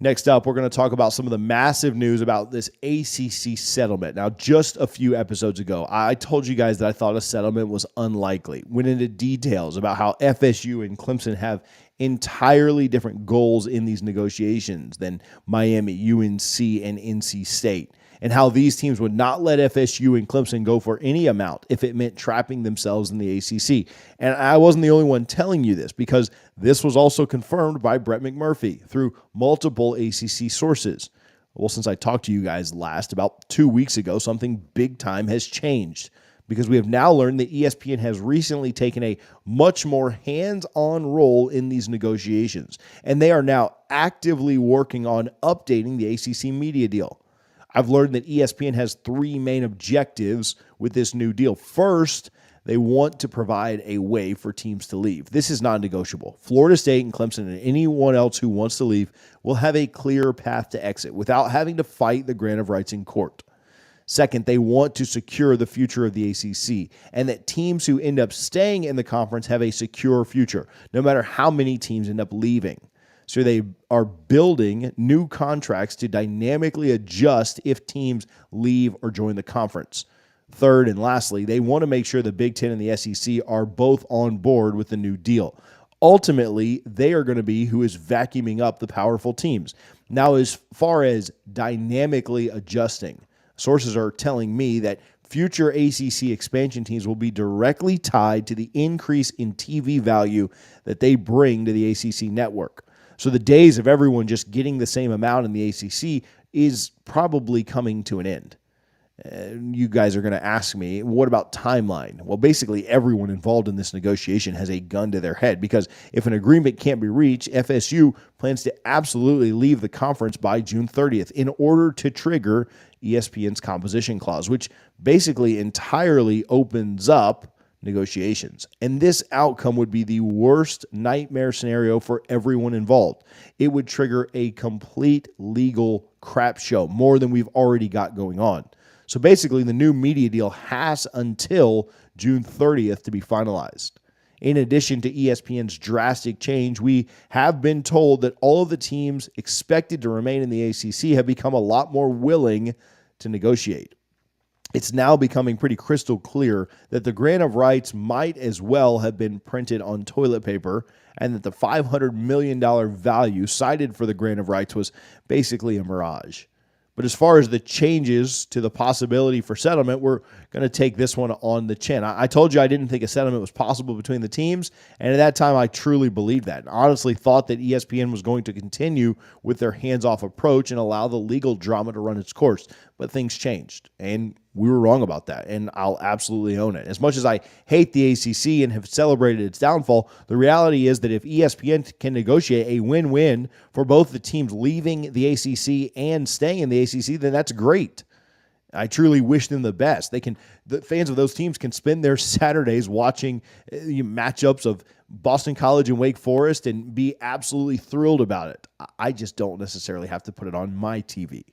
Next up, we're going to talk about some of the massive news about this ACC settlement. Now, just a few episodes ago, I told you guys that I thought a settlement was unlikely. Went into details about how FSU and Clemson have entirely different goals in these negotiations than Miami, UNC, and NC State, and how these teams would not let FSU and Clemson go for any amount if it meant trapping themselves in the ACC. And I wasn't the only one telling you this, because this was also confirmed by Brett McMurphy through multiple ACC sources. Well, since I talked to you guys last about 2 weeks ago, something big time has changed, because we have now learned that ESPN has recently taken a much more hands-on role in these negotiations, and they are now actively working on updating the ACC media deal. I've learned that ESPN has three main objectives with this new deal. First, they want to provide a way for teams to leave. This is non-negotiable. Florida State and Clemson and anyone else who wants to leave will have a clear path to exit without having to fight the grant of rights in court. Second, they want to secure the future of the ACC, and that teams who end up staying in the conference have a secure future, no matter how many teams end up leaving. So they are building new contracts to dynamically adjust if teams leave or join the conference. Third, and lastly, they want to make sure the Big Ten and the SEC are both on board with the new deal. Ultimately, they are going to be who is vacuuming up the powerful teams. Now, as far as dynamically adjusting, sources are telling me that future ACC expansion teams will be directly tied to the increase in TV value that they bring to the ACC network. So the days of everyone just getting the same amount in the ACC is probably coming to an end. You guys are going to ask me, what about timeline? Well, basically everyone involved in this negotiation has a gun to their head, because if an agreement can't be reached, FSU plans to absolutely leave the conference by June 30th in order to trigger ESPN's composition clause, which basically entirely opens up negotiations. And this outcome would be the worst nightmare scenario for everyone involved. It would trigger a complete legal crap show, more than we've already got going on. So basically, the new media deal has until June 30th to be finalized. In addition to ESPN's drastic change, we have been told that all of the teams expected to remain in the ACC have become a lot more willing to negotiate. It's now becoming pretty crystal clear that the grant of rights might as well have been printed on toilet paper, and that the $500 million value cited for the grant of rights was basically a mirage. But as far as the changes to the possibility for settlement, we're going to take this one on the chin. I told you I didn't think a settlement was possible between the teams, and at that time I truly believed that. And honestly thought that ESPN was going to continue with their hands-off approach and allow the legal drama to run its course. But things changed, and we were wrong about that, and I'll absolutely own it. As much as I hate the ACC and have celebrated its downfall, the reality is that if ESPN can negotiate a win-win for both the teams leaving the ACC and staying in the ACC, then that's great. I truly wish them the best. The fans of those teams can spend their Saturdays watching matchups of Boston College and Wake Forest and be absolutely thrilled about it. I just don't necessarily have to put it on my TV.